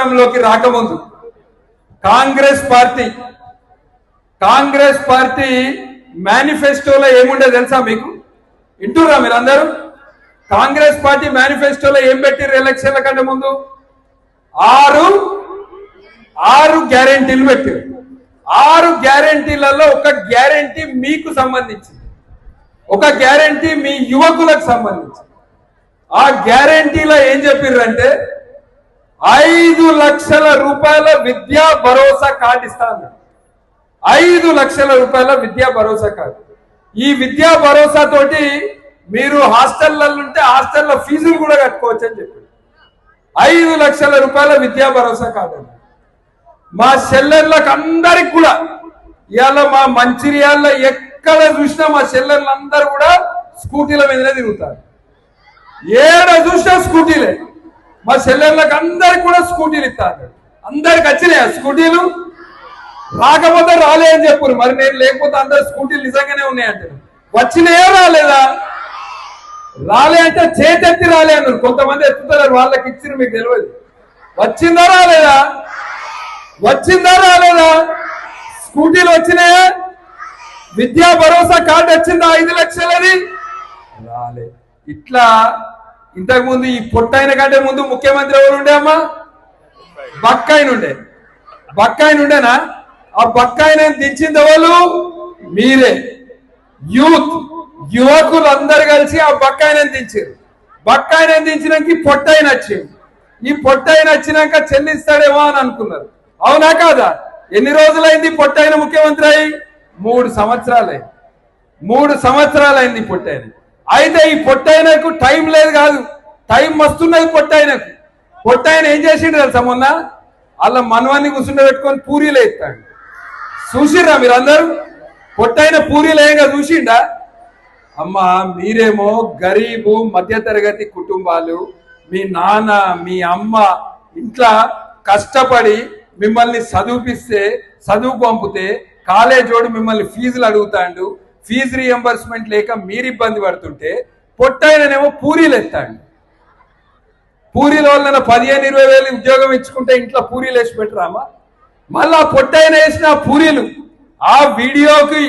అధికారంలోకి రాకముందు కాంగ్రెస్ పార్టీ మేనిఫెస్టోలో ఏముండే తెలుసా మీకు? వింటురా మీరందరూ? కాంగ్రెస్ పార్టీ మేనిఫెస్టోలో ఏం పెట్టిర్రు ఎలక్షన్ల కంటే ముందు? ఆరు గ్యారెంటీలు పెట్టారు. 6 గ్యారెంటీలలో ఒక గ్యారెంటీ మీకు సంబంధించింది, ఒక గ్యారెంటీ మీ యువకులకు సంబంధించింది. ఆ గ్యారెంటీలో ఏం చెప్పిర్రంటే 5 లక్షల రూపాయల విద్యా భరోసా కార్డు ఇస్తాను. 5 లక్షల రూపాయల విద్యా భరోసా కార్డు. ఈ విద్యా భరోసా తోటి మీరు హాస్టళ్లలో ఉంటే హాస్టల్లో ఫీజులు కూడా కట్టుకోవచ్చు అని చెప్పి 5 లక్షల రూపాయల విద్యా భరోసా కార్డు. మా చెల్లెళ్ళకి అందరికి కూడా ఇవాళ మా మంచిర్యాలలో ఎక్కడ చూసినా మా చెల్లెళ్ళందరూ కూడా స్కూటీల మీదనే తిరుగుతారు. ఏడ చూసినా స్కూటీలే. మా చెల్లెళ్ళకి అందరికి కూడా స్కూటీలు ఇస్తారు. అందరికి వచ్చినాయా స్కూటీలు? రాకపోతే రాలే అని చెప్పారు. మరి నేను లేకపోతే అందరు స్కూటీలు నిజంగానే ఉన్నాయంటే వచ్చినాయో రాలేదా? రాలే అంటే చేతెత్తి రాలే అన్నారు. కొంతమంది ఎత్తుతున్నారు, వాళ్ళకి ఇచ్చిన మీకు తెలియదు. వచ్చిందా రాలేదా? వచ్చిందా రాలేదా? స్కూటీలు వచ్చినాయా? విద్యా భరోసా కార్డు వచ్చిందా 5 లక్షలని? రాలే. ఇట్లా ఇంతకుముందు ఈ పొట్టైన కంటే ముందు ముఖ్యమంత్రి ఎవరు ఉండే అమ్మా? బక్కాయిన ఉండేనా? ఆ బక్కాయిన దించింది ఎవరు? మీరే. యువకులు అందరు కలిసి ఆ బక్కాయిన దించారు. బక్కాయిన దించినాక పొట్టైన వచ్చింది. ఈ పొట్టైన వచ్చినాక చెల్లిస్తాడేమో అని అనుకున్నారు. అవునా కాదా? ఎన్ని రోజులైంది పొట్టైన ముఖ్యమంత్రి అయి? 3 సంవత్సరాలైంది. 3 సంవత్సరాలైంది పొట్టైన. అయితే ఈ పొట్టైనకు టైం లేదు కాదు, టైం వస్తున్నది పొట్టైనకు. పొట్టైన ఏం చేసిండు తెలుసా? మొన్న వాళ్ళ మనవాన్ని కూర్చుండే పెట్టుకొని పూరీలు ఎత్తాడు. చూసిర్రా మీరందరూ? పొట్టైన పూరీలు ఏంగా చూసిండా? అమ్మా మీరేమో గరీబు మధ్యతరగతి కుటుంబాలు, మీ నాన్న మీ అమ్మ ఇంట్లో కష్టపడి మిమ్మల్ని చదువుకు పంపితే కాలేజోడు మిమ్మల్ని ఫీజులు అడుగుతాడు. ఫీజు రియంబర్స్మెంట్ లేక మీరు ఇబ్బంది పడుతుంటే పొట్టైననేమో పూరీలు ఎత్తాడు. పూరీల వల్ల 15-20 వేలు ఉద్యోగం ఇచ్చుకుంటే ఇంట్లో పూరీలు వేసి పెట్టరామా? మళ్ళా పొట్టైన వేసిన పూరీలు ఆ వీడియోకి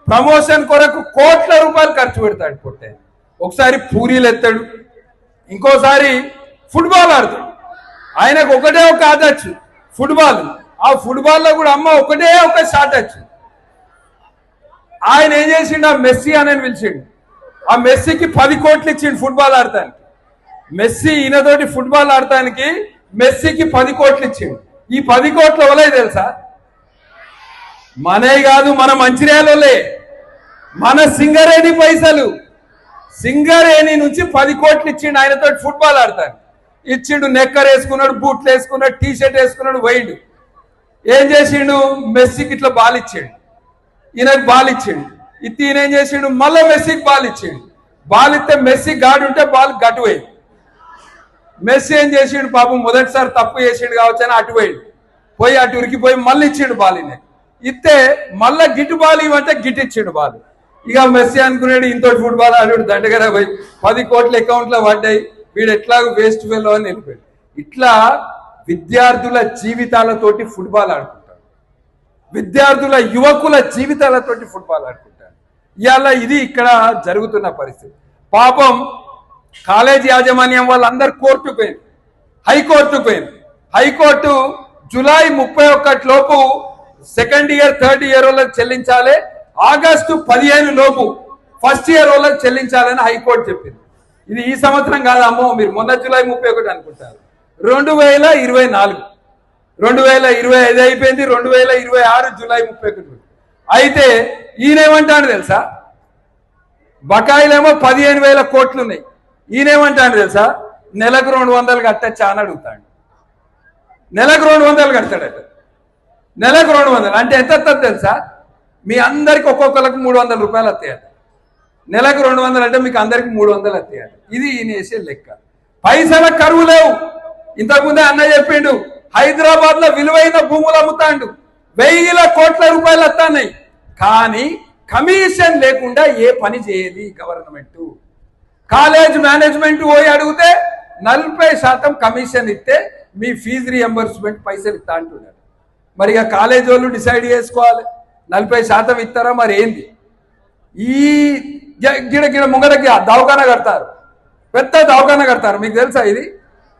ప్రమోషన్ కొరకు కోట్ల రూపాయలు ఖర్చు పెడతాడు పొట్టైన. ఒకసారి పూరీలు ఎత్తాడు, ఇంకోసారి ఫుట్బాల్ ఆడతాడు. ఆయనకు ఒకటే ఒక ఆదచ్చు ఫుట్బాల్. ఆ ఫుట్బాల్లో కూడా అమ్మ ఒకటే ఒక షాట్ వచ్చు. ఆయన ఏం చేసిండు? ఆ మెస్సీ అని పిలిచిండు. ఆ మెస్సీకి 10 కోట్లు ఇచ్చిండు ఫుట్బాల్ ఆడటానికి. మెస్సీ ఈయనతోటి ఫుట్బాల్ ఆడటానికి మెస్సీకి 10 కోట్లు ఇచ్చిండు. ఈ 10 కోట్లు ఎవరై తెలుసా? మనే కాదు, మన మంచిర్యాలే, మన సింగరేణి పైసలు. సింగరేణి నుంచి 10 కోట్లు ఇచ్చిండు ఆయనతో ఫుట్బాల్ ఆడతాను. ఇచ్చిండు, నెక్కర్ వేసుకున్నాడు, బూట్లు వేసుకున్నాడు, టీ షర్ట్ వేసుకున్నాడు, పోయిండు. ఏం చేసిండు? మెస్సీకి ఇట్లా బాల్ ఇచ్చిండు, ఈయనకు బాల్ ఇచ్చిండు. ఈయన ఏం చేసిండు? మళ్ళీ మెస్సీకి బాల్ ఇచ్చిండు. బాల్ ఇస్తే మెస్సీ గాడి ఉంటే బాల్ గటు పోయింది. మెస్సీ ఏం చేసిండు? పాపం మొదటిసారి తప్పు చేసిండు కావచ్చు అని అటు పోయి అటు ఉరికిపోయి మళ్ళీ ఇచ్చిండు బాల్. ఇస్తే మళ్ళా గిట్టు బాల్ ఇవ్వంటే గిట్ ఇచ్చిండు బాల్. ఇక మెస్సీ అనుకున్నాడు ఇంతటి ఫుట్బాల్ ఆడాడు, దండగరా పోయి 10 కోట్ల అకౌంట్లో పడ్డాయి, వీడు ఎట్లాగో వేస్ట్ ఫెలో అని వెళ్ళిపోయాడు. ఇట్లా విద్యార్థుల జీవితాలతోటి ఫుట్బాల్ ఆడుకుంటారు, విద్యార్థుల యువకుల జీవితాలతోటి ఫుట్బాల్ ఆడుకుంటారు. ఇవాళ ఇది ఇక్కడ జరుగుతున్న పరిస్థితి. పాపం కాలేజీ యాజమాన్యం వాళ్ళందరూ కోర్టుకు పోయింది, హైకోర్టుకు పోయింది. హైకోర్టు జూలై 31 లోపు సెకండ్ ఇయర్ థర్డ్ ఇయర్ వాళ్ళకి చెల్లించాలి, ఆగస్టు 15 లోపు ఫస్ట్ ఇయర్ వాళ్ళకి చెల్లించాలని హైకోర్టు చెప్పింది. ఇది ఈ సంవత్సరం కాదమ్మో, మీరు మొన్న జూలై 31 అనుకుంటారు. 2024, 2025 అయిపోయింది, 2026 జూలై 31. అయితే ఈయనేమంటాడు తెలుసా? బకాయిలేమో 15,000 కోట్లు ఉన్నాయి. ఈయనేమంటాడు తెలుసా? నెలకు 200 కట్టచ్చా అని అడుగుతాడు. నెలకు 200 కడతాడట. నెలకు 200 అంటే ఎంత వస్తుంది తెలుసా? మీ అందరికి ఒక్కొక్కరికి 300 రూపాయలు వస్తాయట. నెలకు 200 అంటే మీకు అందరికి 300 వస్తాయట. ఇది ఈయన వేసే లెక్క. పైసల కరువు లేవు. ఇంతకుముందే అన్న చెప్పిండు, హైదరాబాద్ లో విలువైన భూములు అమ్ముతాండు, 1000 కోట్ల రూపాయలు వస్తున్నాయి. కానీ కమిషన్ లేకుండా ఏ పని చేయదు గవర్నమెంట్. కాలేజ్ మేనేజ్మెంట్ పోయి అడిగితే 40% కమిషన్ ఇస్తే మీ ఫీజు రియంబర్స్మెంట్ పైసలు ఇస్తా అంటున్నారు. మరి ఇక కాలేజ్ వాళ్ళు డిసైడ్ చేసుకోవాలి 40% ఇస్తారా మరి ఏంది. ఈ గిడ ముంగడకి దవాఖానా కడతారు, పెద్ద దవాఖానా కడతారు. మీకు తెలుసా ఇది?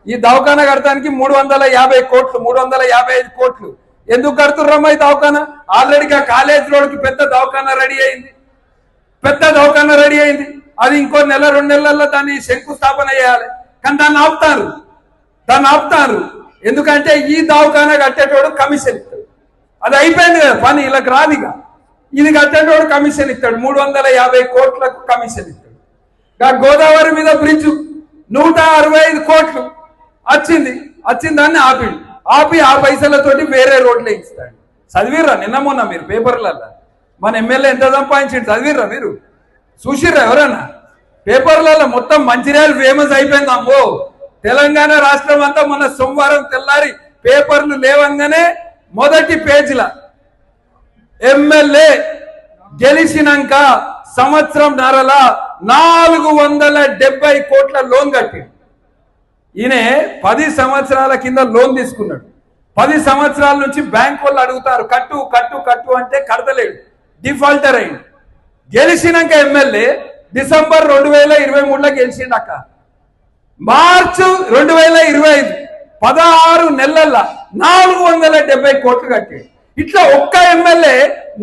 ఈ దవాఖానా కడతానికి 350 కోట్లు 355 కోట్లు ఎందుకు కడుతుర్రమ్మా ఈ దవాఖానా? ఆల్రెడీగా కాలేజ్ రోడ్కి పెద్ద దవాఖానా రెడీ అయింది, పెద్ద దవాఖానా రెడీ అయింది. అది ఇంకో నెల 2 నెలల్లో దాన్ని శంకుస్థాపన చేయాలి. కానీ దాన్ని ఆపుతారు. ఎందుకంటే ఈ దవాఖానా కట్టేటోడు కమిషన్ ఇస్తాడు. అది అయిపోయింది కదా పని, వీళ్ళకి రాదిగా. ఇది కట్టేటోడు కమిషన్ ఇస్తాడు, 350 కోట్లకు కమిషన్ ఇస్తాడు. గోదావరి మీద బ్రిడ్జ్ 165 కోట్లు వచ్చింది దాన్ని ఆపి ఆ పైసలతోటి వేరే రోడ్లు ఇస్తాడు. చదివిర్రా నిన్న మొన్న మీరు పేపర్లలో? మన ఎమ్మెల్యే ఎంత సంపాదించిండు చదివిర్రా మీరు? చూసిర్రా ఎవరన్నా? పేపర్లలో మొత్తం మంచిర్యాల ఫేమస్ అయిపోయింది. అమ్మో, తెలంగాణ రాష్ట్రం అంతా మొన్న సోమవారం తెల్లారి పేపర్లు లేవంగానే మొదటి పేజీల ఎమ్మెల్యే గెలిచినాక సంవత్సరం నరల 470 కోట్ల లోన్ కట్టిండు. ఈయన 10 సంవత్సరాల కింద లోన్ తీసుకున్నాడు. 10 సంవత్సరాల నుంచి బ్యాంక్ వాళ్ళు అడుగుతారు కట్టు అంటే కడతలేడు, డిఫాల్టర్ అయింది. గెలిచినాక ఎమ్మెల్యే డిసెంబర్ 2023లో గెలిచిండు అక్క. మార్చు 2025 16 నెలల్లో 470 కోట్లు కట్టాడు. ఇట్లా ఒక్క ఎమ్మెల్యే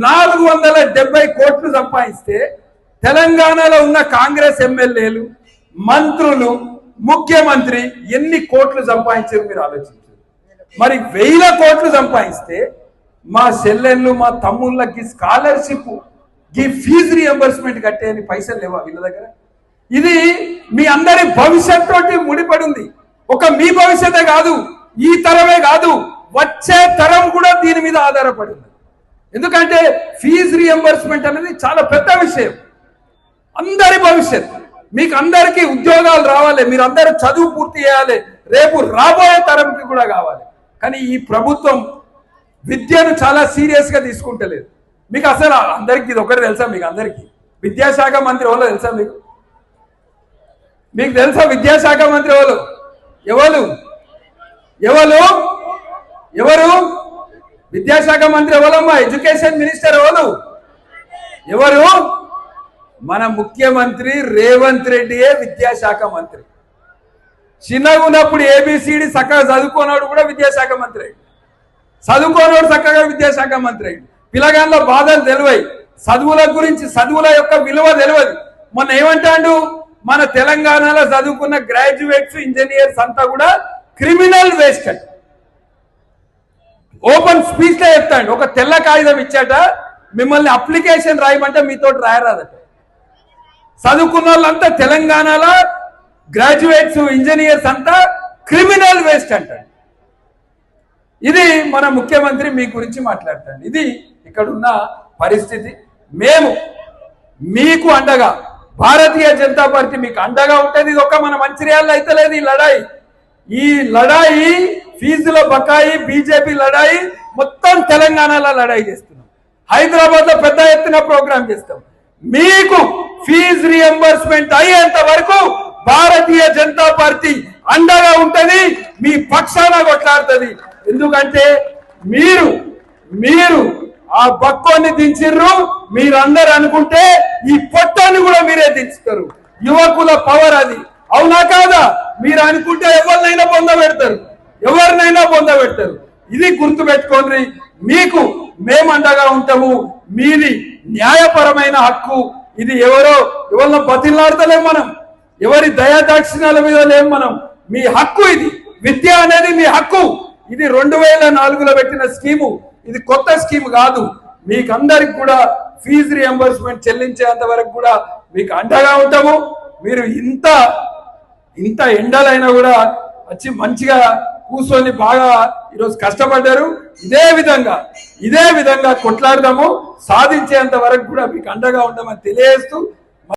470 కోట్లు సంపాదిస్తే తెలంగాణలో ఉన్న కాంగ్రెస్ ఎమ్మెల్యేలు, మంత్రులు, ముఖ్యమంత్రి ఎన్ని కోట్లు సంపాదించారు మీరు ఆలోచించారు. మరి 1000 కోట్లు సంపాదిస్తే మా చెల్లెళ్ళు మా తమ్ముళ్ళకి స్కాలర్షిప్ ఈ ఫీజు రియంబర్స్మెంట్ కట్టేని పైసలు లేవా వీళ్ళ దగ్గర? ఇది మీ అందరి భవిష్యత్ తోటి ముడిపడి ఉంది. ఒక మీ భవిష్యతే కాదు, ఈ తరమే కాదు, వచ్చే తరం కూడా దీని మీద ఆధారపడింది. ఎందుకంటే ఫీజు రియంబర్స్మెంట్ అనేది చాలా పెద్ద విషయం. అందరి భవిష్యత్, మీకు అందరికీ ఉద్యోగాలు రావాలి, మీరు అందరూ చదువు పూర్తి చేయాలి, రేపు రాబోయే తరంకి కూడా కావాలి. కానీ ఈ ప్రభుత్వం విద్యను చాలా సీరియస్ గా తీసుకుంటలేదు. మీకు అసలు అందరికీ ఇది ఒకటి తెలుసా? మీకు అందరికీ విద్యాశాఖ మంత్రి ఎవరో తెలుసా? మీకు తెలుసా విద్యాశాఖ మంత్రి ఎవరు? విద్యాశాఖ మంత్రి ఎవరమ్మా? ఎడ్యుకేషన్ మినిస్టర్ ఎవరు? మన ముఖ్యమంత్రి రేవంత్ రెడ్డియే విద్యాశాఖ మంత్రి. చిన్నగా ఉన్నప్పుడు ఏబిసిడి చక్కగా చదువుకోనాడు కూడా విద్యాశాఖ మంత్రి, చదువుకోనోడు చక్కగా విద్యాశాఖ మంత్రి. పిల్లగాళ్ళ బాధలు తెలివై, చదువుల గురించి చదువుల యొక్క విలువ తెలియదు. మొన్న ఏమంటాడు? మన తెలంగాణలో చదువుకున్న గ్రాడ్యుయేట్స్, ఇంజనీర్స్ అంతా కూడా క్రిమినల్ వేస్ట్ అంట. ఓపెన్ స్పీచ్ లో చెప్తాడు. ఒక తెల్ల కాగితం ఇచ్చాట, మిమ్మల్ని అప్లికేషన్ రాయమంటే మీతో రాయరాదట. చదువుకున్న వాళ్ళంతా తెలంగాణలో గ్రాడ్యుయేట్స్, ఇంజనీర్స్ అంతా క్రిమినల్ వేస్ట్ అంటాడు. ఇది మన ముఖ్యమంత్రి మీ గురించి మాట్లాడతాడు. ఇది ఇక్కడున్న పరిస్థితి. మేము మీకు అండగా, భారతీయ జనతా పార్టీ మీకు అండగా ఉంటుంది. ఇది ఒక మన మంచిర్యాలలో అయితే లేదు ఈ లడాయి ఫీజుల బకాయి, బీజేపీ లడాయి మొత్తం తెలంగాణలో లడాయి చేస్తున్నాం. హైదరాబాద్ లో పెద్ద ఎత్తున ప్రోగ్రామ్ చేస్తాం. మీకు ఫీజు రియంబర్స్మెంట్ అయ్యేంత వరకు భారతీయ జనతా పార్టీ అండగా ఉంటుంది, మీ పక్షాన కొట్లాడుతుంది. ఎందుకంటే మీరు ఆ బక్కోని దించిర్రు, మీరందరూ అనుకుంటే ఈ పొట్టాన్ని కూడా మీరే దించుతారు. యువకుల పవర్ అది, అవునా కాదా? మీరు అనుకుంటే ఎవరినైనా పొందబెడతారు. ఇది గుర్తు పెట్టుకోండి. మీకు మేము అండగా ఉంటాము. మీది న్యాయపరమైన హక్కు. ఇది ఎవరిని బతిలాడతలేం మనం, ఎవరి దయాదాక్షిణ్యాల మీద లేం మనం. మీ హక్కు ఇది. విద్య అనేది మీ హక్కు. ఇది 2004లో పెట్టిన స్కీము, ఇది కొత్త స్కీమ్ కాదు. మీకు అందరికి కూడా ఫీజు రియంబర్స్మెంట్ చెల్లించేంత వరకు కూడా మీకు అండగా ఉంటాము. మీరు ఇంత ఎండలైనా కూడా వచ్చి మంచిగా కూర్చొని బాగా ఈరోజు కష్టపడ్డారు. ఇదే విధంగా కొట్లాడదాము, సాధించేంత వరకు కూడా మీకు అండగా ఉంటామని తెలియజేస్తూ